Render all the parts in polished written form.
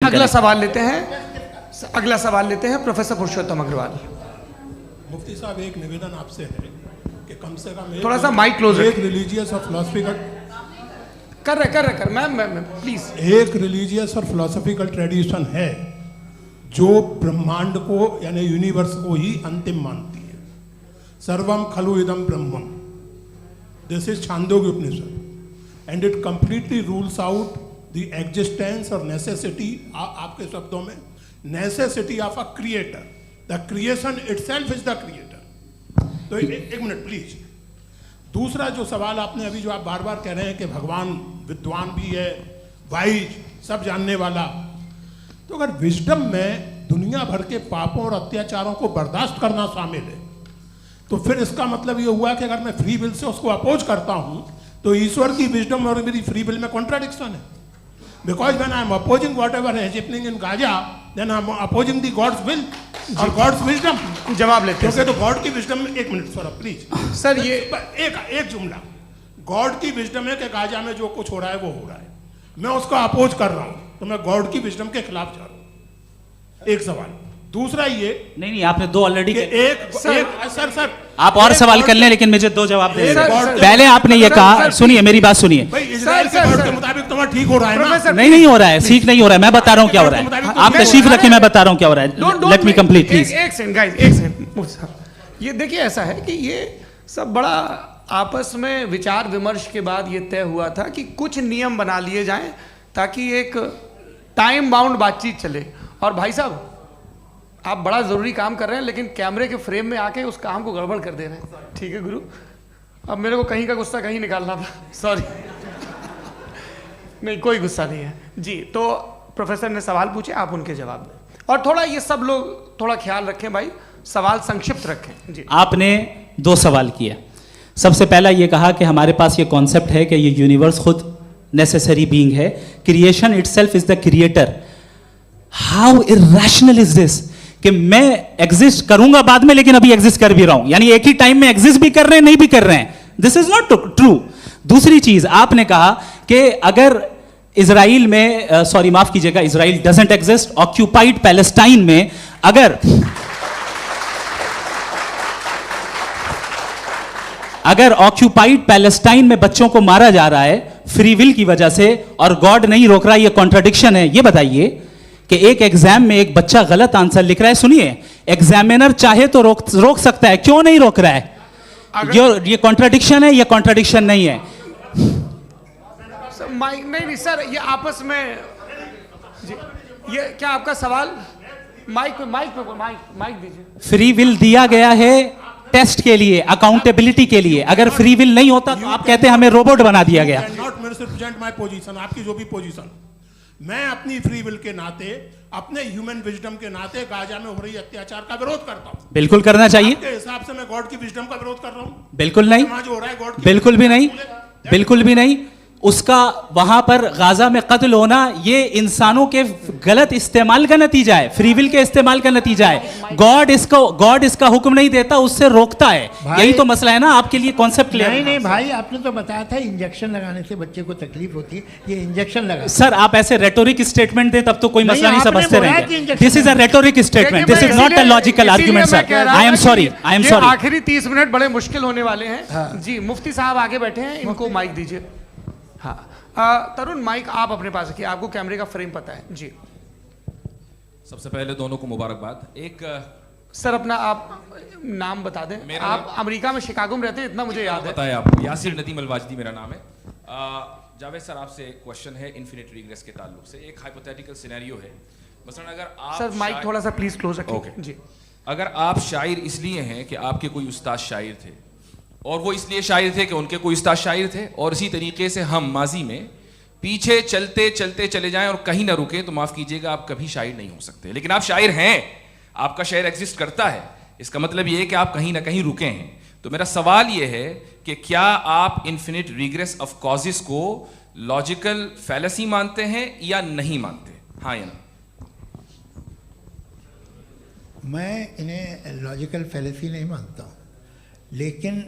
अगला सवाल लेते हैं प्रोफेसर पुरुषोत्तम अग्रवाल। मुफ्ती साहब, एक निवेदन आपसे है कि कम से कम थोड़ा सा माइक क्लोज एक रिलीजियस और फिलोसफिकल कर मैम प्लीज। एक रिलीजियस और फिलोसफिकल ट्रेडिशन है जो ब्रह्मांड को यानी यूनिवर्स को ही अंतिम मानती है। सर्वम खलु इदम ब्रह्मम, this is Chandogya Upanishad, and it completely rules out the existence और नेसेसिटी, आपके शब्दों में necessity of a creator. The creation itself is the creator. तो एक मिनट प्लीज। दूसरा जो सवाल आपने अभी जो आप बार बार कह रहे हैं कि भगवान विद्वान भी है, वाइज, सब जानने वाला, तो अगर विजडम में दुनिया भर के पापों और अत्याचारों को बर्दाश्त करना शामिल है, तो फिर इसका मतलब ये हुआ कि अगर मैं फ्री विल से उसको अपोज करता हूं तो ईश्वर की विजडम और मेरी फ्री विल में कॉन्ट्राडिक्शन है। Because when I am opposing whatever is happening in Gaza, then I am opposing the God's will और गॉड्स विजडम। जवाब लेते हैं क्योंकि तो गॉड की विजडम में, एक मिनट सर प्लीज सर, ये एक जुमला, गॉड की विजडम है कि गाजा में जो कुछ हो रहा है वो हो रहा है, मैं उसका अपोज कर रहा हूं, तो मैं गॉड की विजडम के खिलाफ जा रहा हूं। एक सवाल। दूसरा ये नहीं आपने दो ऑलरेडी सर आप और सवाल कर लें, लेकिन मुझे दो जवाब दे पहले आपने ये कहा, सुनिए मेरी बात सुनिए। इजराइल के गॉड के मुताबिक तुम्हारा ठीक हो रहा है ना? नहीं हो रहा है, ठीक नहीं हो रहा है, मैं बता रहा हूँ क्या हो रहा है। आप तशरीफ रखिए, मैं बता रहा हूँ क्या हो रहा है। Let me complete please. एक सेकंड गाइस, एक सेकंड। ये देखिए, ऐसा है कि ये सब बड़ा आपस में विचार विमर्श के बाद ये तय हुआ था कि कुछ नियम बना लिए जाएं ताकि एक टाइम बाउंड बातचीत चले। और भाई साहब, आप बड़ा ज़रूरी काम कर रहे हैं, लेकिन कैमरे के फ्रेम में आके उस काम को गड़बड़ कर दे रहे हैं। ठीक है गुरु, अब मेरे को कहीं का गुस्सा कहीं निकालना था, सॉरी। नहीं, कोई गुस्सा नहीं है जी। तो प्रोफेसर ने सवाल पूछे, आप उनके जवाब दें, और थोड़ा ये सब लोग थोड़ा ख्याल रखें भाई, सवाल संक्षिप्त रखें जी। आपने दो सवाल किया। सबसे पहला ये कहा कि हमारे पास ये कॉन्सेप्ट है कि ये यूनिवर्स खुद नेसेसरी बीइंग है, creation itself is the creator. How irrational is this कि मैं एग्जिस्ट करूंगा बाद में, लेकिन अभी एग्जिस्ट कर भी रहा हूं, यानी एक ही टाइम में एग्जिस्ट भी कर रहे हैं, नहीं भी कर रहे हैं। This is not true. दूसरी चीज आपने कहा कि अगर इजराइल में, सॉरी माफ कीजिएगा, Israel doesn't exist, occupied Palestine में अगर ऑक्यूपाइड पैलेस्टाइन में बच्चों को मारा जा रहा है फ्री विल की वजह से और गॉड नहीं रोक रहा, ये कॉन्ट्रडिक्शन है। ये बताइए कि एक एग्जाम में एक बच्चा गलत आंसर लिख रहा है, सुनिए, एग्जामिनर चाहे तो रोक सकता है, क्यों नहीं रोक रहा है? ये कॉन्ट्रडिक्शन है, ये कॉन्ट्रडिक्शन नहीं है। माइक नहीं सर, ये आपस में जी, ये क्या आपका सवाल? माइक दीजिए। फ्री विल दिया गया है टेस्ट के लिए, अकाउंटेबिलिटी के लिए। अगर फ्री विल नहीं होता तो आप कहते हैं हमें रोबोट बना दिया गया। नॉट मिसरिप्रेजेंट माय पोजीशन, आपकी जो भी पोजीशन, मैं अपनी फ्री विल के नाते, अपने ह्यूमन विजडम के नाते गाजा में हो रही अत्याचार का विरोध करता हूं। बिल्कुल करना चाहिए। आपके हिसाब से मैं गॉड की विजडम का विरोध कर रहा हूं? बिल्कुल नहीं, जो हो रहा है गॉड, बिल्कुल भी नहीं, बिल्कुल भी नहीं। उसका वहां पर गाजा में कत्ल होना ये इंसानों के गलत इस्तेमाल का नतीजा है, फ्री विल के इस्तेमाल का नतीजा है। गॉड इसका हुक्म नहीं देता, उससे रोकता है। यही तो मसला है ना, आपके लिए कॉन्सेप्ट क्लियर नहीं भाई, आपने तो बताया था इंजेक्शन लगाने से बच्चे को तकलीफ होती है, ये इंजेक्शन लगा। सर आप ऐसे रेटोरिक स्टेटमेंट दें तब तो कोई मसला नहीं समझते रहेंगे। This is a rhetoric statement, this is not a logical argument sir. I am sorry. आखिरी 30 मिनट बड़े मुश्किल होने वाले हैं जी। मुफ्ती साहब आगे बैठे हैं, इनको माइक दीजिए। हाँ तरुण, माइक आप अपने पास रखिए, आपको कैमरे का फ्रेम पता है जी। सबसे पहले दोनों को मुबारकबाद। एक सर अपना आप नाम बता दें। आप अमेरिका में शिकागो में रहते हैं, इतना मुझे याद है। बताया आपको, यासिर नदीम अलवाजदी मेरा नाम है। जावेद सर, आपसे एक क्वेश्चन है इन्फिनिट रिग्रेस के ताल्लुक से। एक हाइपोथेटिकल सिनेरियो है, मसलन अगर आप सर माइक थोड़ा सा प्लीज क्लोज रखिए जी। अगर आप शायर इसलिए हैं कि आपके कोई उस्ताद शायर थे, और वो इसलिए शायर थे कि उनके कोई उस्ताद शायर थे, और इसी तरीके से हम माजी में पीछे चलते चलते चले जाएं और कहीं ना रुके, तो माफ कीजिएगा आप कभी शायर नहीं हो सकते। लेकिन आप शायर हैं, आपका शायर एग्जिस्ट करता है, इसका मतलब ये है कि आप कहीं ना कहीं रुके हैं। तो मेरा सवाल ये है कि क्या आप इन्फिनिट रिग्रेस ऑफ कॉजेस को लॉजिकल फैलेसी मानते हैं या नहीं मानते? हाँ या ना? मैं इन्हें लॉजिकल फैलेसी नहीं मानता हूँ, लेकिन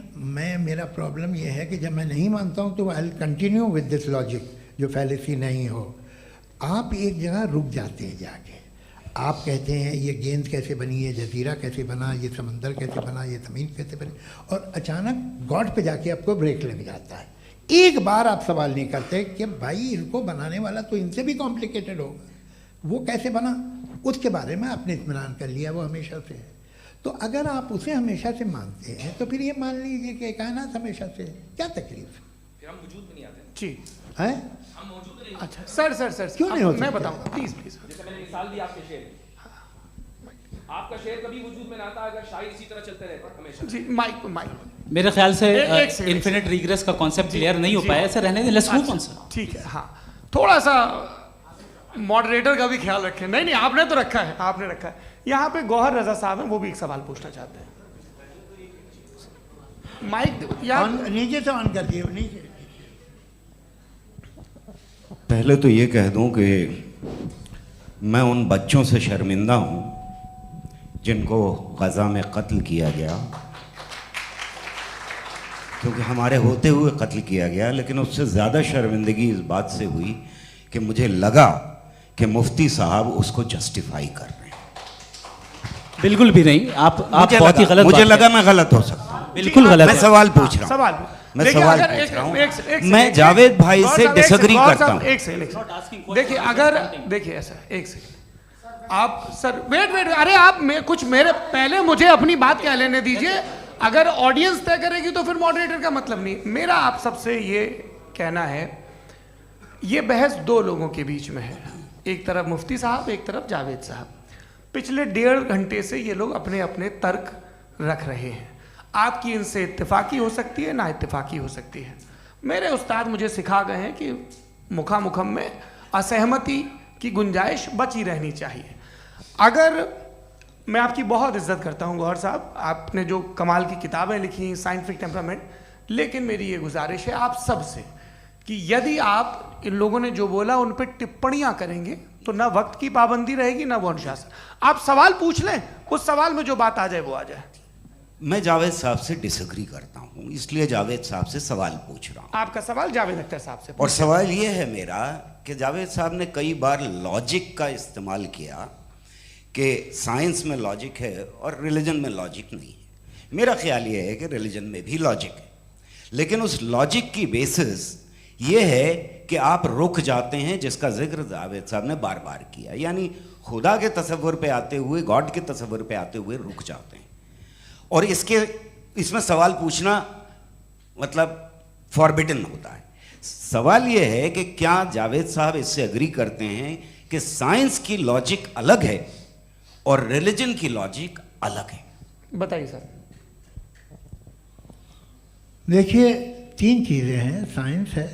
मेरा प्रॉब्लम यह है कि जब मैं नहीं मानता हूँ तो I will continue with this logic जो फैलेसी नहीं हो। आप एक जगह रुक जाते हैं जाके, आप कहते हैं ये गेंद कैसे बनी, ये जजीरा कैसे बना, ये समंदर कैसे बना, ये ज़मीन कैसे बनी, और अचानक गॉड पे जाके आपको ब्रेक लग जाता है। एक बार आप सवाल नहीं करते कि भाई इनको बनाने वाला तो इनसे भी कॉम्प्लिकेटेड होगा, वो कैसे बना, उसके बारे में आपने इत्मीनान कर लिया, वो हमेशा से है। तो अगर आप उसे हमेशा से मानते हैं तो फिर ये मान लीजिए कि कायनात हमेशा से है, क्या तकलीफ है? फिर हम वजूद में नहीं आते जी हैं? हम मौजूद नहीं। अच्छा सर क्यों नहीं हो मैं सकता? बताऊं प्लीज प्लीज। जैसे मैंने मिसाल दी आपके शेर, आपका शेर कभी वजूद में ना आता अगर शायर इसी तरह चलते रहते हमेशा। जी माइक मेरे ख्याल से एक सेकंड, इन्फिनिट रिग्रेस का कॉन्सेप्ट क्लियर नहीं हो जी। पाया, ऐसे रहने दें, लेट्स मूव ऑन सर। ठीक है। हाँ थोड़ा सा मॉडरेटर का भी ख्याल रखें। नहीं आपने तो रखा है, आपने रखा है। यहाँ पे गौहर रजा साहब हैं, वो भी एक सवाल पूछना चाहते हैं। माइक नीचे से ऑन कर दिए, नीचे। पहले तो ये कह दूं कि मैं उन बच्चों से शर्मिंदा हूं जिनको गज़ा में कत्ल किया गया, क्योंकि हमारे होते हुए कत्ल किया गया। लेकिन उससे ज़्यादा शर्मिंदगी इस बात से हुई कि मुझे लगा कि मुफ्ती साहब उसको जस्टिफाई कर रहे हैं। बिल्कुल भी नहीं, आप बहुत ही गलत, मुझे लगा मैं गलत हो सकता हूं। बिल्कुल गलत मैं है। सवाल पूछ रहा हूं, सवाल मैं देखिए, सवाल अगर पूछ रहा हूं। एक मैं जावेद भाई से डिसएग्री करता हूं। एक सेकंड देखिए, अगर देखिए ऐसा एक सेकंड आप सर वेट अरे आप कुछ मेरे पहले मुझे अपनी बात कह लेने दीजिए। अगर ऑडियंस तय करेगी तो फिर मॉडरेटर का मतलब नहीं। मेरा आप सबसे ये कहना है, ये बहस दो लोगों के बीच में है, एक तरफ मुफ्ती साहब, एक तरफ जावेद साहब। पिछले 1.5 घंटे से ये लोग अपने अपने तर्क रख रहे हैं। आपकी इनसे इत्तेफाकी हो सकती है, ना इत्तेफाकी हो सकती है। मेरे उस्ताद मुझे सिखा गए हैं कि मुखामुखम में असहमति की गुंजाइश बची रहनी चाहिए। अगर मैं आपकी बहुत इज्जत करता हूं गौहर साहब, आपने जो कमाल की किताबें लिखी, साइंटिफिक टेम्परामेंट, लेकिन मेरी ये गुजारिश है आप सबसे कि यदि आप इन लोगों ने जो बोला उन पर टिप्पणियां करेंगे तो ना वक्त की पाबंदी रहेगी, ना वो अनुशासन। आप सवाल पूछ लें, उस सवाल में जो बात आ जाए वो आ जाए। मैं जावेद साहब से डिसएग्री करता हूं, इसलिए जावेद साहब से सवाल पूछ रहा हूं। आपका सवाल जावेद अख्तर साहब से। और सवाल ये है मेरा कि जावेद साहब ने कई बार लॉजिक का इस्तेमाल किया कि साइंस में लॉजिक है और रिलीजन में लॉजिक नहीं है। मेरा ख्याल ये है कि रिलीजन में भी लॉजिक है, लेकिन उस लॉजिक की बेसिस ये है कि आप रुक जाते हैं, जिसका जिक्र जावेद साहब ने बार बार किया, यानी खुदा के तसव्वुर पे आते हुए, गॉड के तसव्वुर पे आते हुए रुक जाते हैं। और इसमें सवाल पूछना मतलब फॉरबिडन होता है। सवाल ये है कि क्या जावेद साहब इससे एग्री करते हैं कि साइंस की लॉजिक अलग है और रिलीजन की लॉजिक अलग है? बताइए सर। देखिए, 3 चीज़ें हैं, साइंस है,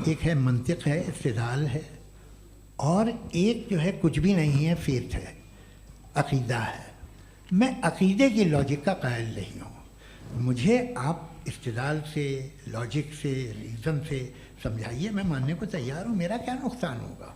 एक है मंतिक है, इस्तिदलाल है, और एक जो है कुछ भी नहीं है, फेथ है, अकीदा है। मैं अकीदे की लॉजिक का कायल नहीं हूँ। मुझे आप इस्तिदलाल से, लॉजिक से, रीज़न से समझाइए, मैं मानने को तैयार हूँ, मेरा क्या नुकसान होगा।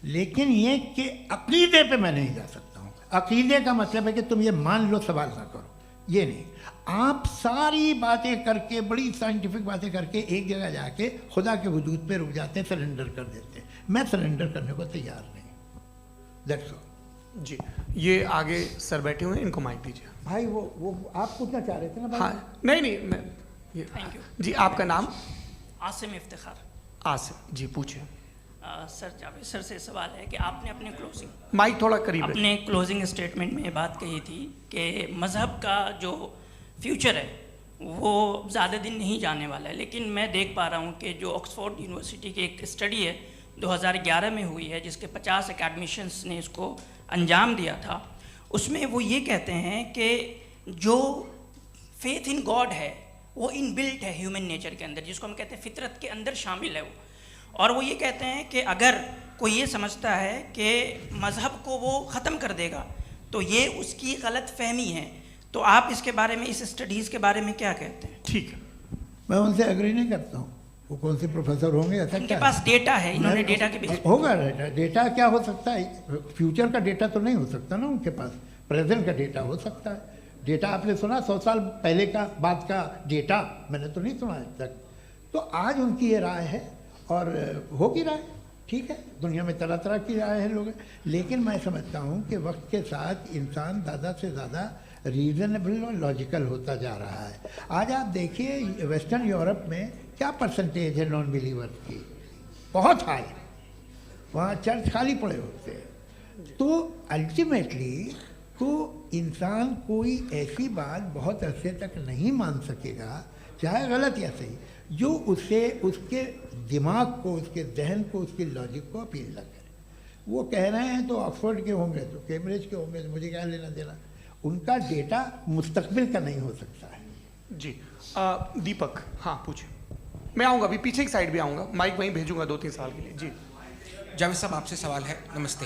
लेकिन ये कि अकीदे पे मैं नहीं जा सकता हूँ। अकीदे का मतलब है कि तुम ये मान लो, सवाल ना करो, ये नहीं। आप सारी बातें करके, बड़ी साइंटिफिक बातें करके एक जगह जाके खुदा के वजूद पे रुक जाते हैं, सरेंडर कर देते हैं। मैं सरेंडर करने को तैयार नहीं। That's all. जी, ये आगे सर बैठे हुए हैं, इनको माइक दीजिए। भाई वो आप पूछना चाह रहे थे ना भाई? हाँ नहीं मैं ये थैंक यू जी। आपका नाम? आसिम इफ्तिखार। आसिफ जी, पूछिए। सर जावेद सर से सवाल है कि आपने अपने क्लोजिंग माइक थोड़ा करीब रखिए। अपने क्लोजिंग स्टेटमेंट में ये बात कही थी कि मज़हब का जो फ्यूचर है वो ज़्यादा दिन नहीं जाने वाला है। लेकिन मैं देख पा रहा हूँ कि जो ऑक्सफोर्ड यूनिवर्सिटी की एक स्टडी है 2011 में हुई है, जिसके 50 एकेडमिशियंस ने इसको अंजाम दिया था, उसमें वो ये कहते हैं कि जो फेथ इन गॉड है वो इनबिल्ट है ह्यूमन नेचर के अंदर, जिसको हम कहते हैं फितरत के अंदर शामिल है वो। और वो ये कहते हैं कि अगर कोई ये समझता है कि मज़हब को वो ख़त्म कर देगा तो ये उसकी गलत फहमी है। तो आप इसके बारे में, इस स्टडीज़ के बारे में क्या कहते हैं? ठीक है। मैं उनसे एग्री नहीं करता हूँ। वो कौन से प्रोफेसर होंगे, ऐसा उनके क्या पास डेटा है, इन्होंने डेटा के बेस होगा। डेटा क्या हो सकता है? फ्यूचर का डेटा तो नहीं हो सकता ना उनके पास, प्रेजेंट का डेटा हो सकता है। डेटा आपने सुना 100 साल पहले का बाद का डेटा? मैंने तो नहीं सुना आज तक। तो आज उनकी ये राय है और होगी राय, ठीक है, दुनिया में तरह तरह की राय है लोग, लेकिन मैं समझता हूँ कि वक्त के साथ इंसान ज़्यादा से ज़्यादा रीज़नेबल और लॉजिकल होता जा रहा है। आज आप देखिए वेस्टर्न यूरोप में क्या परसेंटेज है नॉन बिलीवर्स की, बहुत हाई, वहाँ चर्च खाली पड़े होते हैं। तो अल्टीमेटली तो इंसान कोई ऐसी बात बहुत अरसे तक नहीं मान सकेगा, चाहे गलत या सही, जो उससे उसके दिमाग को, उसके जहन को, उसके लॉजिक को अपील न करे। वो कह रहे हैं तो ऑक्सफोर्ड के होंगे तो कैम्ब्रिज के होंगे, तो मुझे क्या लेना देना, उनका डेटा मुस्तकबिल का नहीं हो सकता है। जी दीपक, हाँ पूछिए। मैं आऊँगा, अभी पीछे की साइड भी आऊँगा, माइक वहीं भेजूंगा 2-3 साल के लिए। जी जावेद साहब, आपसे सवाल है। नमस्ते।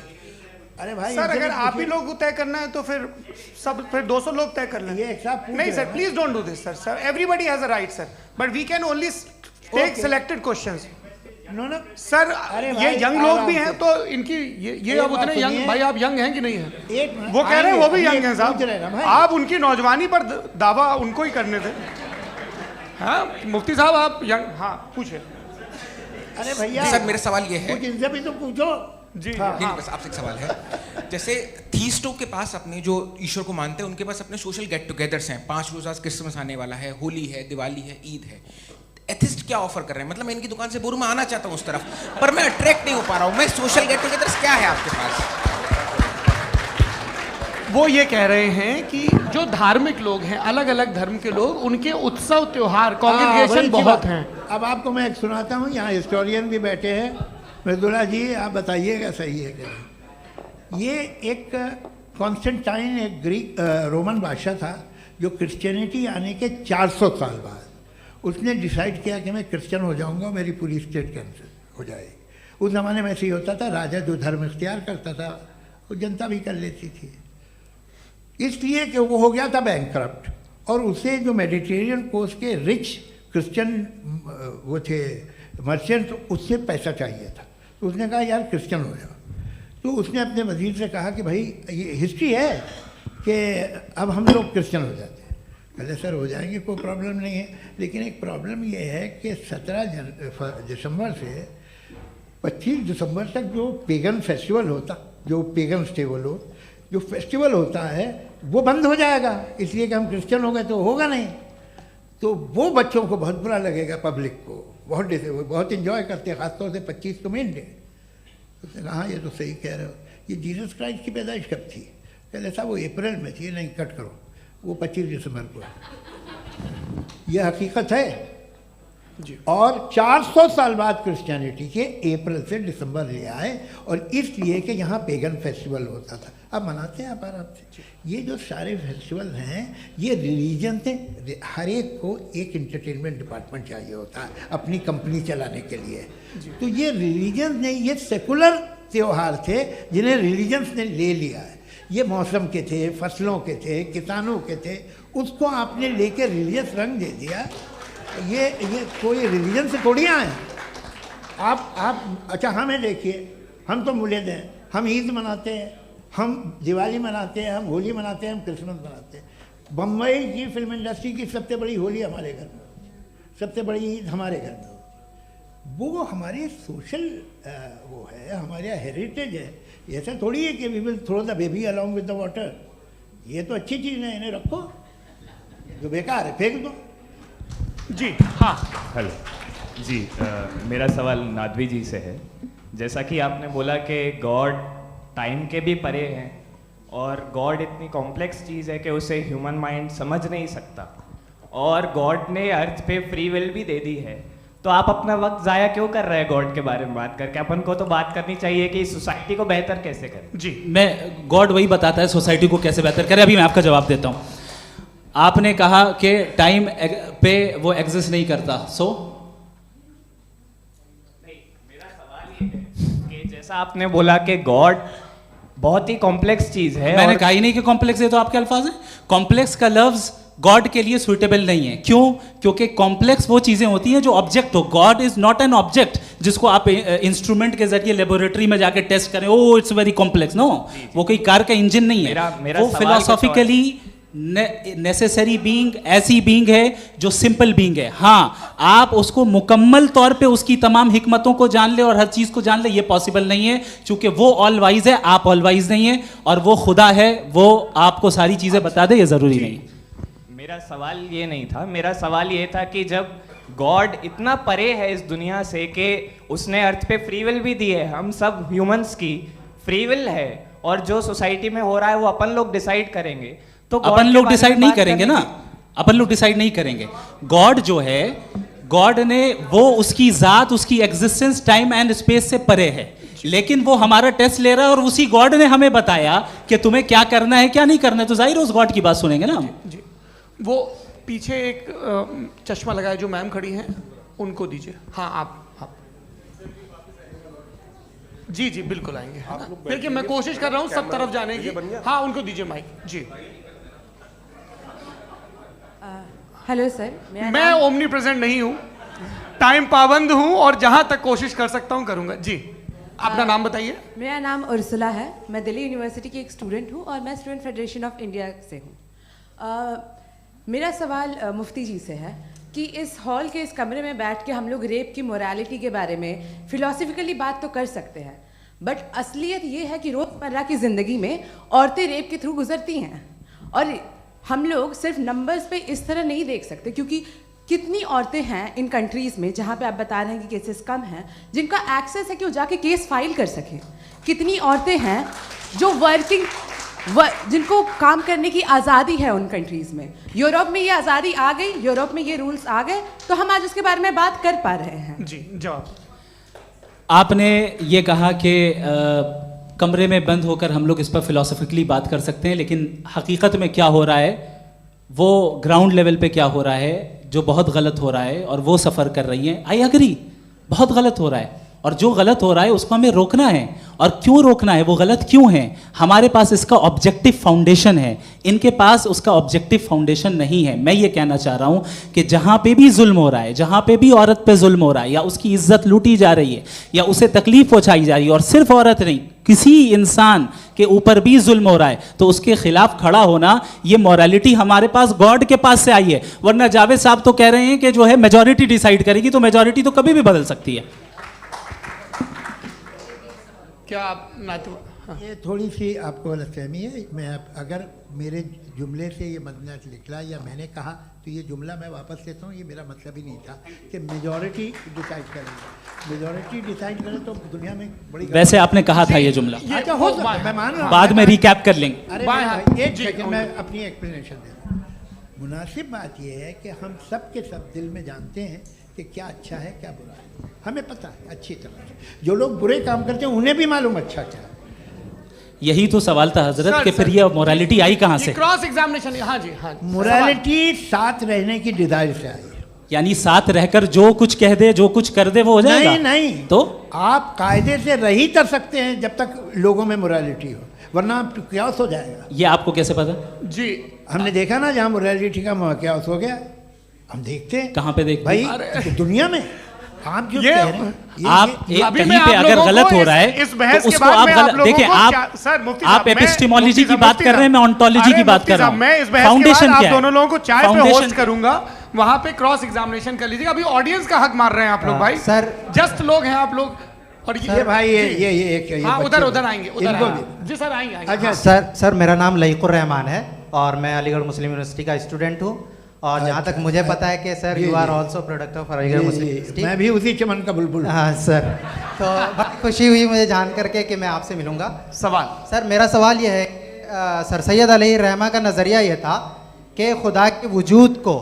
अरे भाई सर, अगर आप ही लोग को तय करना है तो फिर 200 लोग तय कर लें। ये एक साहब पूछ नहीं रहे सर, हैं। Please don't do this sir, everybody has a right sir, but we can only take Okay. Selected questions. No no sir अरे ये भाई, यंग लोग भी आराम हैं से। तो इनकी ये एक अब बात उतने यंग, सुनिए। भाई आप यंग हैं कि नहीं हैं? एक मिनट, वो कह रहे हैं वो भी आएंगे, यंग हैं पूछ रहे हैं ना साहब, भाई। आप उनकी नौजवानी पर दावा उनको ही करने थे। हाँ मुफ्ती साहब आप यंग, हाँ पूछे। अरे भैया सर, मेरा सवाल ये है। कुछ इनसे भी तो पूछो। जी हाँ। नहीं, बस आपसे एक सवाल है। जैसे थीस्टों के पास अपने जो ईश्वर को मानते हैं, उनके पास अपने सोशल गेट टुगेदर्स हैं। 5 रोज़ आज क्रिसमस आने वाला है, होली है, दिवाली है, ईद है। एथिस्ट क्या ऑफर कर रहे हैं? मतलब मैं इनकी दुकान से बोलूँ, मैं आना चाहता हूँ उस तरफ, पर मैं अट्रैक्ट नहीं हो पा रहा हूँ। मैं सोशल गेट टुगेदर्स क्या है आपके पास? वो ये कह रहे हैं कि जो धार्मिक लोग हैं, अलग अलग धर्म के लोग, उनके उत्सव त्योहार हाँ, कॉन्ग्रीगेशन बड़ी बहुत बात। हैं। अब आपको मैं एक सुनाता हूँ, यहाँ हिस्टोरियन भी बैठे हैं। मृदुला जी आप बताइएगा सही है क्या? ये एक कॉन्स्टेंटाइन, एक ग्रीक रोमन बादशाह था, जो क्रिश्चियनिटी आने के 400 साल बाद उसने डिसाइड किया कि मैं क्रिश्चियन हो जाऊंगा, मेरी पूरी स्टेट कैंसिल हो जाएगी। उस ज़माने में ऐसे ही होता था, राजा जो धर्म इख्तियार करता था वो जनता भी कर लेती थी, इसलिए कि वो हो गया था बैंकरप्ट। और उसे जो मेडिटेरियन कोस्ट के रिच क्रिश्चियन वो थे मर्चेंट, उससे पैसा चाहिए था। तो उसने कहा यार क्रिश्चियन हो जाओ। तो उसने अपने वजीर से कहा कि भाई ये हिस्ट्री है कि अब हम लोग क्रिश्चियन हो जाते हैं। कहते सर हो जाएंगे, कोई प्रॉब्लम नहीं है, लेकिन एक प्रॉब्लम ये है कि 17 दिसंबर से 25 दिसंबर तक जो पेगन फेस्टिवल होता, जो पेगन्स थे वो लोग, जो फेस्टिवल होता है वो बंद हो जाएगा, इसलिए कि हम क्रिश्चियन हो गए तो होगा नहीं। तो वो बच्चों को बहुत बुरा लगेगा, पब्लिक को बहुत इन्जॉय करते हैं, ख़ासतौर से 25 को मेन डे। उसने कहा हाँ ये तो सही कह रहे हो, ये जीसस क्राइस्ट की पैदाइश कब थी? कहते साहब वो अप्रैल में थी। नहीं कट करो, वो 25 दिसंबर को है। यह हकीकत है जी। और 400 साल बाद क्रिश्चियनिटी के अप्रैल से दिसंबर ले आए, और इसलिए कि यहाँ पेगन फेस्टिवल होता था। अब मनाते हैं आप आराम से। ये जो सारे फेस्टिवल हैं ये रिलीजन से, हर एक को एक इंटरटेनमेंट डिपार्टमेंट चाहिए होता है अपनी कंपनी चलाने के लिए। तो ये रिलीजन ने, ये सेकुलर त्यौहार थे जिन्हें रिलीजन्स ने ले लिया है। ये मौसम के थे, फसलों के थे, किसानों के थे, उसको आपने लेके रिलीजियस रंग दे दिया। ये कोई रिलीजन से थोड़ी आए आप। अच्छा हमें देखिए, हम तो मुल्द हैं, हम ईद मनाते हैं, हम दिवाली मनाते हैं, हम होली मनाते हैं, हम क्रिसमस मनाते हैं। बम्बई की फिल्म इंडस्ट्री की सबसे बड़ी होली हमारे घर में, सबसे बड़ी ईद हमारे घर में। वो हमारे सोशल वो है, हमारे हेरिटेज है। ऐसा थोड़ी है कि we will throw the baby along with the water. ये तो अच्छी चीज़ है, इन्हें रखो, जो बेकार है फेंक दो। जी हाँ हेलो जी, मेरा सवाल नादवी जी से है। जैसा कि आपने बोला कि गॉड टाइम के भी परे हैं, और गॉड इतनी कॉम्प्लेक्स चीज़ है कि उसे ह्यूमन माइंड समझ नहीं सकता, और गॉड ने अर्थ पे फ्री विल भी दे दी है। तो आप अपना वक्त ज़ाया क्यों कर रहे हैं गॉड के बारे में बात करके? अपन को तो बात करनी चाहिए कि सोसाइटी को बेहतर कैसे करें। जी, मैं गॉड वही बताता है सोसाइटी को कैसे बेहतर करे। अभी मैं आपका जवाब देता हूँ। आपने कहा कि टाइम पे वो एग्जिस्ट नहीं करता, सो मेरा सवाल ये है कि जैसा आपने बोला कि गॉड बहुत ही कॉम्प्लेक्स चीज़ है, मैंने और कहा ही नहीं कि कॉम्प्लेक्स है, तो आपके अल्फाज हैं। कॉम्प्लेक्स का लफ्ज गॉड के लिए सुइटेबल नहीं है। क्यों? क्योंकि कॉम्प्लेक्स वो चीजें होती हैं जो ऑब्जेक्ट हो। God is not an object जिसको आप इंस्ट्रूमेंट के जरिए लेबोरेटरी में जाके टेस्ट करें, oh it's very complex. No, वो कोई कार का इंजन नहीं है। मेरा वो सवाल फिलोसॉफिकली नेसेसरी बीइंग ऐसी बीइंग है जो सिंपल बीइंग है। हाँ, आप उसको मुकम्मल तौर पे उसकी तमाम हिकमतों को जान ले और हर चीज़ को जान ले, ये पॉसिबल नहीं है, क्योंकि वो ऑल वाइज है, आप ऑल वाइज नहीं है, और वो खुदा है, वो आपको सारी चीज़ें बता दे, ये ज़रूरी नहीं। मेरा सवाल ये नहीं था, मेरा सवाल ये था कि जब गॉड इतना परे है इस दुनिया से कि उसने अर्थ पे फ्री विल भी दी है, हम सब ह्यूमंस की फ्री विल है, और जो सोसाइटी में हो रहा है वो अपन लोग डिसाइड करेंगे, तो अपन लोग डिसाइड नहीं करेंगे ना, अपन लोग डिसाइड नहीं करेंगे। गॉड जो है, गॉड ने वो उसकी जात, उसकी एग्जिस्टेंस टाइम एंड स्पेस से परे है, लेकिन वो हमारा टेस्ट ले रहा है और उसी गॉड ने हमें बताया कि तुम्हें क्या करना है क्या नहीं करना है, तो जाहिर है उस गॉड की बात सुनेंगे ना हम। जी, वो पीछे एक चश्मा लगाए जो मैम खड़ी हैं, उनको दीजिए। हाँ, आप जी जी बिल्कुल आएंगे। देखिए मैं कोशिश कर रहा हूँ सब तरफ जाने की। हाँ, उनको दीजिए माइक। जी, हेलो सर, मैं ओमनी प्रेजेंट नहीं हूँ, टाइम पाबंद हूँ, और जहाँ तक कोशिश कर सकता हूँ करूँगा। जी, अपना नाम बताइए। मेरा नाम उर्सुला है, मैं दिल्ली यूनिवर्सिटी की एक स्टूडेंट हूँ और मैं स्टूडेंट फेडरेशन ऑफ इंडिया से हूँ। मेरा सवाल मुफ्ती जी से है कि इस हॉल के इस कमरे में बैठ के हम लोग रेप की मोरालिटी के बारे में फिलोसफिकली बात तो कर सकते हैं, बट असलियत ये है कि रोज़मर्रा की ज़िंदगी में औरतें रेप के थ्रू गुजरती हैं, और हम लोग सिर्फ नंबर्स पे इस तरह नहीं देख सकते, क्योंकि कितनी औरतें हैं इन कंट्रीज़ में जहाँ पे आप बता रहे हैं कि केसेस कम हैं, जिनका एक्सेस है कि वो जाके केस फाइल कर सकें। कितनी औरतें हैं जो जिनको काम करने की आज़ादी है उन कंट्रीज़ में। यूरोप में ये आज़ादी आ गई, यूरोप में ये रूल्स आ गए, तो हम आज उसके बारे में बात कर पा रहे हैं। जी, जवाब। आपने ये कहा कि कमरे में बंद होकर हम लोग इस पर फिलोसफिकली बात कर सकते हैं, लेकिन हकीकत में क्या हो रहा है, वो ग्राउंड लेवल पे क्या हो रहा है, जो बहुत गलत हो रहा है, और वो सफ़र कर रही हैं। आई एग्री, बहुत गलत हो रहा है, और जो गलत हो रहा है उसको हमें रोकना है। और क्यों रोकना है, वो गलत क्यों है, हमारे पास इसका ऑब्जेक्टिव फाउंडेशन है, इनके पास उसका ऑब्जेक्टिव फाउंडेशन नहीं है। मैं ये कहना चाह रहा हूँ कि जहाँ पे भी जुल्म हो रहा है, जहाँ पे भी औरत पे जुल्म हो रहा है, या उसकी इज्जत लूटी जा रही है, या उसे तकलीफ पहुँचाई जा रही है, और सिर्फ औरत नहीं, किसी इंसान के ऊपर भी जुल्म हो रहा है, तो उसके खिलाफ खड़ा होना, ये मॉरलिटी हमारे पास गॉड के पास से आई है। वरना जावेद साहब तो कह रहे हैं कि जो है मेजॉरिटी डिसाइड करेगी, तो मेजॉरिटी तो कभी भी बदल सकती है। क्या आप हाँ। ये थोड़ी सी आपको गलतफहमी है। मैं अगर मेरे जुमले से ये मदना निकला या मैंने कहा, तो ये जुमला मैं वापस लेता हूँ, ये मेरा मतलब ही नहीं था कि मेजॉरिटी डिसाइड करेगी। मेजॉरिटी डिसाइड करे तो दुनिया में बड़ी, वैसे आपने कहा था ये जुमला। अच्छा, हो सकता है, मैं मान रहा हूँ, बाद में रिकैप कर लेंगे। अरे एक सेकंड, मैं अपनी एक्सप्लेनेशन देता हूँ। मुनासिब बात यह है कि हम सब के सब दिल में जानते हैं कि क्या अच्छा है क्या बुरा है, हमें पता है अच्छी तरह से। जो लोग बुरे काम करते हैं उन्हें भी मालूम अच्छा क्या है। यही तो सवाल था हजरत कि फिर ये मोरालिटी आई कहाँ से? Cross examination. हाँ जी, हाँ। मोरालिटी साथ रहने की डिजायर से आई, यानी साथ रहकर जो कुछ कह दे, जो कुछ कर दे, वो हो जाएगा। नहीं नहीं, तो आप कायदे से रह ही कर सकते हैं जब तक लोगों में मोरालिटी हो, वरना क्यास हो जाएगा। ये आपको कैसे पता? जी, हमने देखा ना, जहाँ मोरालिटी का क्यास हो गया, हम देखते हैं। कहाँ पे देखते भाई? दुनिया में। आप जो कह रहे हैं, आप कहीं पे अगर गलत हो रहा है तो उसको आप गलत देखिए। आप एपिस्टेमोलॉजी की बात कर रहे हैं, मैं ऑन्टोलॉजी की बात कर रहा हूं। मैं इस बहस के बाद आप दोनों लोगों को चाय पे होस्ट करूंगा, वहां पे क्रॉस एग्जामिनेशन कर लीजिएगा। अभी ऑडियंस का हक मार रहे हैं आप लोग भाई, सर जस्ट लोग हैं आप लोग। और ये भाई ये एक हाँ, उधर आएंगे, जी सर आएंगे। अच्छा सर, मेरा नाम लईकुर रहमान है और मैं अलीगढ़ मुस्लिम यूनिवर्सिटी का स्टूडेंट हूँ, और जहाँ तक मुझे पता है कि sir you are also product of Aligarh Muslim University. मैं भी उसी चमन का बुलबुल। हाँ सर, तो बहुत खुशी हुई मुझे जान करके कि मैं आपसे मिलूँगा। सवाल सर, मेरा सवाल ये है, सर सैयद अलैहिर्रहमा का नज़रिया ये था कि खुदा के वजूद को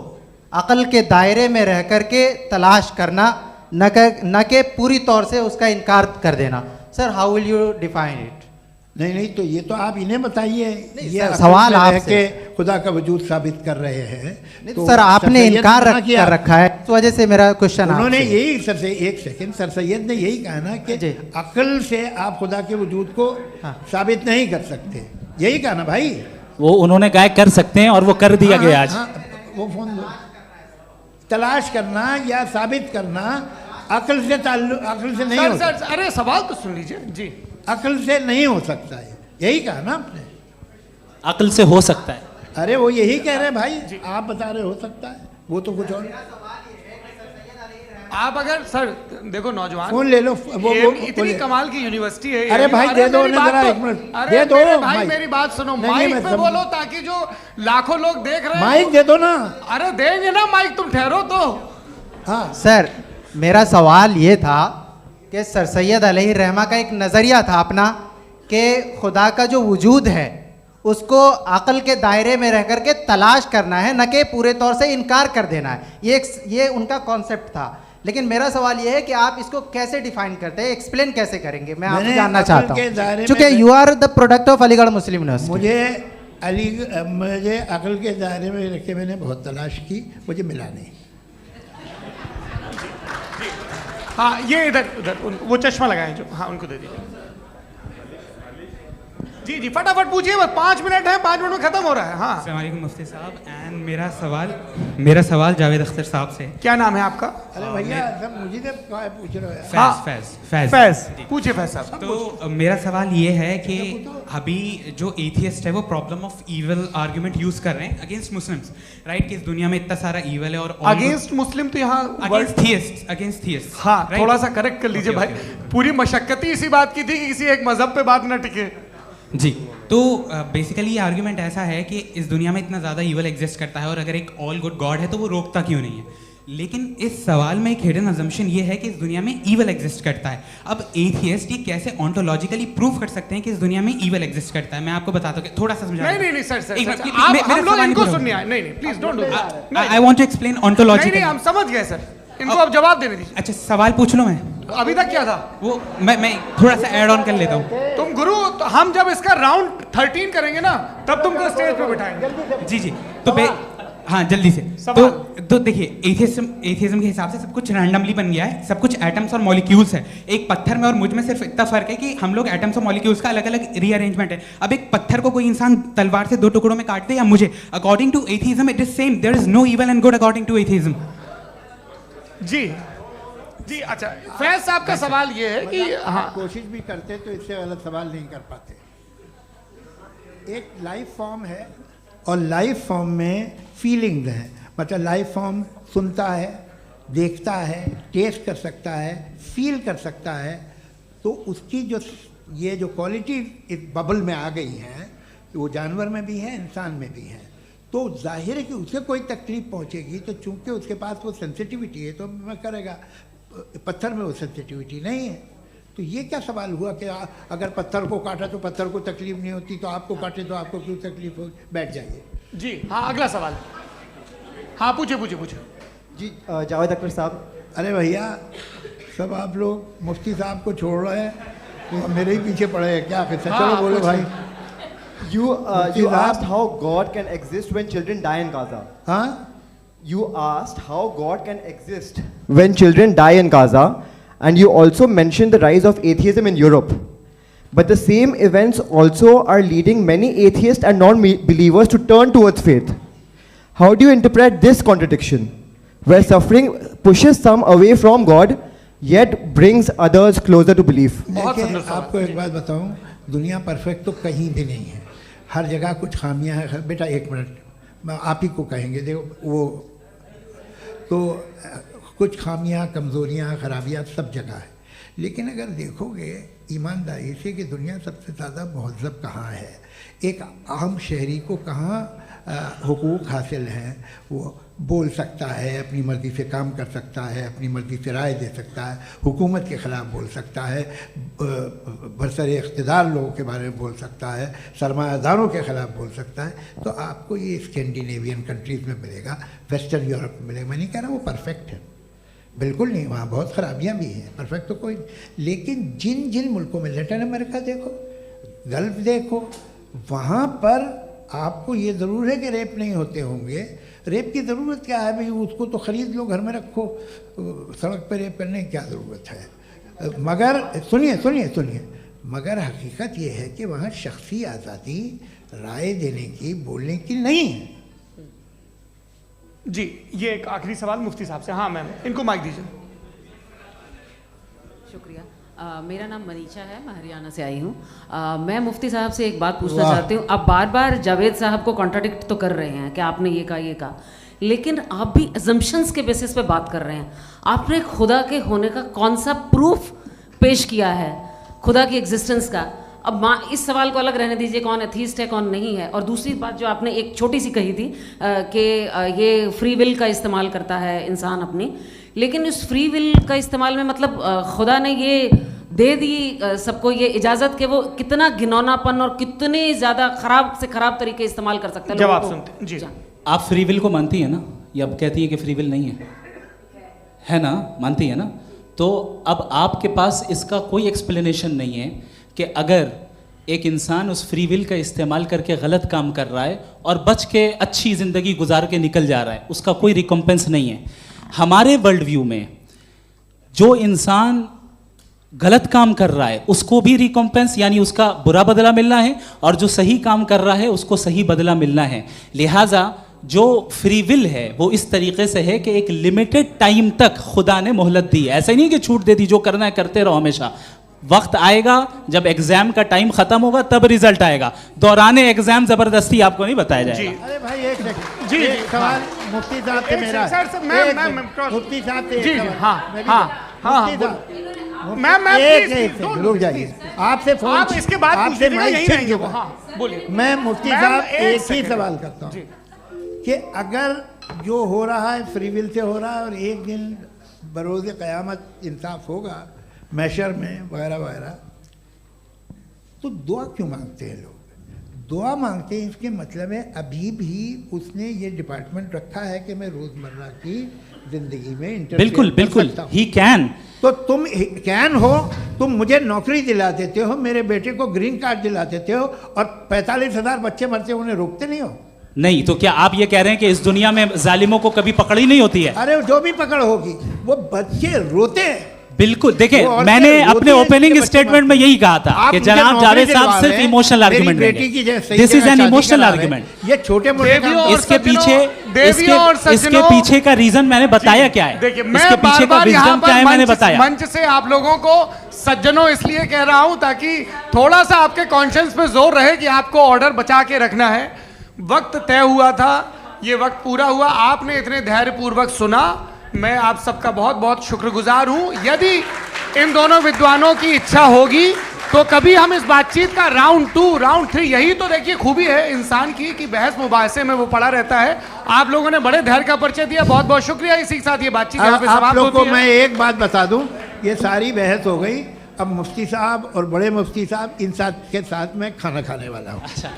अक़ल के दायरे में रह कर के तलाश करना, न कि पूरी तौर से उसका इनकार कर देना। Sir, how will you define it? नहीं, तो ये तो आप इन्हें बताइए। ये सवाल आपसे खुदा का वजूद साबित कर रहे हैं तो सर आपने इनकार कर रखा है, इस वजह से मेरा क्वेश्चन। उन्होंने यही सर से एक सेकंड, सर सैयद ने यही कहा ना कि अक्ल से आप खुदा के वजूद को साबित नहीं कर सकते, यही कहा ना भाई। वो उन्होंने कहा कर सकते हैं और वो कर दिया गया आज। वो फोन तलाश करना या साबित करना अक्ल से अक्ल से नहीं हो सकता। अरे सवाल तो सुन लीजिए जी। अक्ल से नहीं हो सकता है, यही कहा ना आपने। अक्ल से हो सकता है, अरे वो यही कह रहे हैं भाई, आप बता रहे हो सकता है, वो तो कुछ और। आप अगर सर देखो नौजवान फोन ले लो, वो इतनी कमाल की यूनिवर्सिटी है। अरे भाई दे दो उन्हें जरा, एक मिनट दे दो भाई, मेरी बात सुनो, माइक पे बोलो ताकि जो लाखों लोग देख रहे हैं। माइक दे दो ना। अरे देंगे ना माइक, तुम ठहरो तो। हाँ सर, मेरा सवाल ये था कि सर सैयद अलैहिर्रहमा का एक नज़रिया था अपना कि खुदा का जो वजूद है उसको अक़ल के दायरे में रह करके तलाश करना है, न कि पूरे तौर से इनकार कर देना है। ये उनका कॉन्सेप्ट था। लेकिन मेरा सवाल ये है कि आप इसको कैसे डिफाइन करते हैं, एक्सप्लेन कैसे करेंगे, मैं आपसे जानना चाहता हूँ, क्योंकि you are the product of Aligarh Muslim University. मुझे अक़ल के दायरे में रख के मैंने बहुत तलाश की, मुझे मिला नहीं। हाँ ये इधर वो चश्मा लगाए जो, हाँ उनको दे दीजिए। जी जी फटाफट पूछिए, बस 5 मिनट है, 5 मिनट में खत्म हो रहा है। हाँ अस्सलाम वालेकुम मुफ्ती साहब, एंड मेरा सवाल जावेद अख्तर साहब से। क्या नाम है आपका? अरे भैया सब मुझे पूछ रहे हो। फैज पूछिए फैज साहब। तो मेरा सवाल ये है कि अभी जो एथियस्ट है वो problem of evil argument use कर रहे हैं अगेंस्ट मुस्लिम्स, राइट? कि इस दुनिया में इतना सारा ईविल है और अगेंस्ट मुस्लिम तो यहाँ अगेंस्ट थियस्ट। हाँ थोड़ा सा करेक्ट कर लीजिए भाई, पूरी मशक्कत ही इसी बात की थी कि किसी एक मजहब पे बात न टिके। जी, तो बेसिकली ये आर्ग्यूमेंट ऐसा है कि इस दुनिया में इतना ज़्यादा ईवल एग्जिस्ट करता है और अगर एक ऑल गुड गॉड है तो वो रोकता क्यों नहीं है? लेकिन इस सवाल में एक हिडन अजम्पशन ये है कि इस दुनिया में ईवल एग्जिस्ट करता है। अब एथियस्ट ये कैसे ऑन्टोलॉजिकली प्रूव कर सकते हैं कि इस दुनिया में ईवल एग्जिस्ट करता है? मैं आपको बताता हूँ, थोड़ा सा समझा। नहीं सर हम लोग इनको सुनिए। नहीं please don't do that. I want to explain ontologically. नहीं हम समझ गए सर, इनको अब जवाब देने दीजिए। अच्छा सवाल पूछ लो। मैं अभी तक क्या था वो मैं थोड़ा सा ऐड ऑन कर लेता हूँ। तुम गुरु, तो हम जब इसका राउंड 13 करेंगे ना तब तुमको स्टेज पे बिठाएंगे। जी तो हाँ जल्दी से। तो देखिए एथियज्म के हिसाब से सब कुछ रैंडमली बन गया है, सब कुछ एटम्स और मॉलिक्यूल्स है। एक पत्थर में और मुझ में सिर्फ इतना फर्क है कि हम लोग एटम्स और मॉलिक्यूल्स का अलग अलग रीअरेंजमेंट है। अब एक पत्थर को कोई इंसान तलवार से 2 टुकड़ों में काट दे या मुझे, according to atheism it is same. There is no evil and good according to atheism. जी अच्छा, फैज साहब का सवाल ये है कि हाँ कोशिश भी करते तो इससे गलत सवाल नहीं कर पाते। एक लाइफ फॉर्म है और लाइफ फॉर्म में फीलिंग्स हैं, मतलब लाइफ फॉर्म सुनता है, देखता है, टेस्ट कर सकता है, फील कर सकता है। तो उसकी जो ये जो क्वालिटी इस बबल में आ गई हैं वो जानवर में भी है, इंसान में भी है। तो जाहिर है कि उसे कोई तकलीफ पहुंचेगी, तो चूंकि उसके पास वो सेंसिटिविटी है तो मैं करेगा। पत्थर में वो सेंसिटिविटी नहीं है। तो ये क्या सवाल हुआ कि अगर पत्थर को काटा तो पत्थर को तकलीफ नहीं होती, तो आपको काटे तो आपको क्यों तकलीफ हो? बैठ जाइए। जी हाँ अगला सवाल। हाँ पूछे जी जावेद अख्तर साहब। अरे भैया सब आप लोग मुफ्ती साहब को छोड़ रहे हैं तो मेरे ही पीछे पड़े हैं क्या? फिर चलो बोलो भाई। You asked how God can exist when children die in Gaza. हाँ? You asked how God can exist when children die in Gaza, and you also mentioned the rise of atheism in Europe. But the same events also are leading many atheists and non-believers to turn towards faith. How do you interpret this contradiction, where suffering pushes some away from God, yet brings others closer to belief? आपको एक बात बताऊं, दुनिया perfect तो कहीं भी नहीं है, हर जगह कुछ खामियां हैं। बेटा एक मिनट, आप ही को कहेंगे। देखो वो तो कुछ खामियां, कमज़ोरियां, खराबियां सब जगह है। लेकिन अगर देखोगे ईमानदारी से कि दुनिया सबसे ज़्यादा महज़ब कहाँ है, एक आम शहरी को कहाँ हुकूक हासिल हैं, वो बोल सकता है, अपनी मर्ज़ी से काम कर सकता है, अपनी मर्ज़ी से राय दे सकता है, हुकूमत के ख़िलाफ़ बोल सकता है, बरसरे इक़्तिदार लोगों के बारे में बोल सकता है, सरमायादारों के ख़िलाफ़ बोल सकता है। तो आपको ये स्कैंडिनेवियन कंट्रीज़ में मिलेगा, वेस्टर्न यूरोप में मिलेगा। मैं नहीं कह रहा वो परफेक्ट है, बिल्कुल नहीं, वहाँ बहुत ख़राबियाँ भी हैं, परफेक्ट तो कोई। लेकिन जिन जिन मुल्कों में, लैटिन अमेरिका देखो, गल्फ़ देखो, वहाँ पर आपको ये ज़रूर है कि रेप नहीं होते होंगे। रेप की ज़रूरत क्या है भाई? उसको तो ख़रीद लो, घर में रखो, सड़क पर रेप करने की क्या ज़रूरत है? मगर सुनिए, मगर हकीकत ये है कि वहाँ शख्सी आज़ादी राय देने की, बोलने की नहीं है। जी ये एक आखिरी सवाल मुफ्ती साहब से। हाँ मैम, इनको माइक दीजिए। शुक्रिया। मेरा नाम मनीषा है, मैं हरियाणा से आई हूँ। मैं मुफ्ती साहब से एक बात पूछना चाहती हूँ। आप बार बार जावेद साहब को कॉन्ट्राडिक्ट तो कर रहे हैं कि आपने ये कहा, लेकिन आप भी अजम्पशंस के बेसिस पे बात कर रहे हैं। आपने खुदा के होने का कौन सा प्रूफ पेश किया है खुदा की एग्जिस्टेंस का? अब इस सवाल को अलग रहने दीजिए, कौन एथीस्ट है कौन नहीं है। और दूसरी बात जो आपने एक छोटी सी कही थी कि ये फ्री विल का इस्तेमाल करता है इंसान अपनी, लेकिन इस फ्री विल का इस्तेमाल में मतलब खुदा ने ये दे दी सबको ये इजाज़त कि वो कितना घिनौनापन और कितने ज़्यादा ख़राब से ख़राब तरीके इस्तेमाल कर सकता है। जवाब सुनते जी। आप फ्री विल को मानती है ना, या अब कहती है कि फ्री विल नहीं है ना? मानती है ना? तो अब आपके पास इसका कोई एक्सप्लेनेशन नहीं है कि अगर एक इंसान उस फ्री विल का इस्तेमाल करके गलत काम कर रहा है और बच के अच्छी ज़िंदगी गुजार के निकल जा रहा है, उसका कोई रिकम्पेंस नहीं है। हमारे वर्ल्ड व्यू में जो इंसान गलत काम कर रहा है उसको भी रिकम्पेंस यानी उसका बुरा बदला मिलना है, और जो सही काम कर रहा है उसको सही बदला मिलना है। लिहाजा जो फ्री विल है वो इस तरीके से है कि एक लिमिटेड टाइम तक खुदा ने मोहलत दी है। ऐसा ही नहीं कि छूट दे दी, जो करना है करते रहो हमेशा। वक्त आएगा जब एग्जाम का टाइम खत्म होगा तब रिजल्ट आएगा। दौराने एग्जाम जबरदस्ती आपको नहीं बताया जाएगा। अरे भाई एक सेकंड, जी एक सवाल मुफ्ती साहब से मेरा, मुफ्ती साहब से जी हाँ, रुक जाइए। आपसे फोन, आप इसके बाद आपसे यही रहेंगे वो। हाँ बोलिए। मैं मुफ्ती साहब एक ही सवाल करता हूँ कि अगर जो हो रहा है फ्री विल से हो रहा है और एक दिन बरोज़ क़यामत इंसाफ होगा मैशर में वगैरह वगैरह, तो दुआ क्यों मांगते हैं लोग? दुआ मांगते हैं इसके मतलब है अभी भी उसने ये डिपार्टमेंट रखा है कि मैं रोज़मर्रा की ज़िंदगी में बिल्कुल बिल्कुल ही कैन। तो तुम कैन हो, तुम मुझे नौकरी दिला देते हो, मेरे बेटे को ग्रीन कार्ड दिला देते हो, और 45,000 बच्चे मरते हो उन्हें रोकते नहीं हो। नहीं तो क्या आप ये कह रहे हैं कि इस दुनिया में जालिमों को कभी पकड़ ही नहीं होती है? अरे जो भी पकड़ होगी वो बच्चे रोते हैं। बिल्कुल, देखिए मैंने अपने ओपनिंग स्टेटमेंट में यही कहा था कि जनाब जावेद साहब सिर्फ इमोशनल आर्गुमेंट देंगे। This is an emotional argument. ये छोटे मोटे इसके पीछे का रीजन मैंने बताया क्या है, देखिए मैं इसके पीछे का विजडम क्या है मैंने बताया। मंच से आप लोगों को सज्जनों इसलिए कह रहा हूं ताकि थोड़ा सा आपके कॉन्शियंस पे जोर रहे कि आपको ऑर्डर बचा के रखना है। वक्त तय हुआ था, ये वक्त पूरा हुआ, आपने इतने धैर्यपूर्वक सुना, मैं आप सबका बहुत बहुत शुक्रगुजार हूं। यदि इन दोनों विद्वानों की इच्छा होगी तो कभी हम इस बातचीत का राउंड 2 राउंड 3, यही तो देखिए खूबी है इंसान की कि बहस मुबाहसे में वो पड़ा रहता है। आप लोगों ने बड़े धैर्य का परिचय दिया, बहुत बहुत शुक्रिया। इसी के साथ ये बातचीत यहाँ पे समाप्त होती है। को मैं एक बात बता दूं, ये सारी बहस हो गई, अब मुफ्ती साहब और बड़े मुफ्ती साहब इन साथ के साथ मैं खाना खाने वाला हूँ। अच्छा।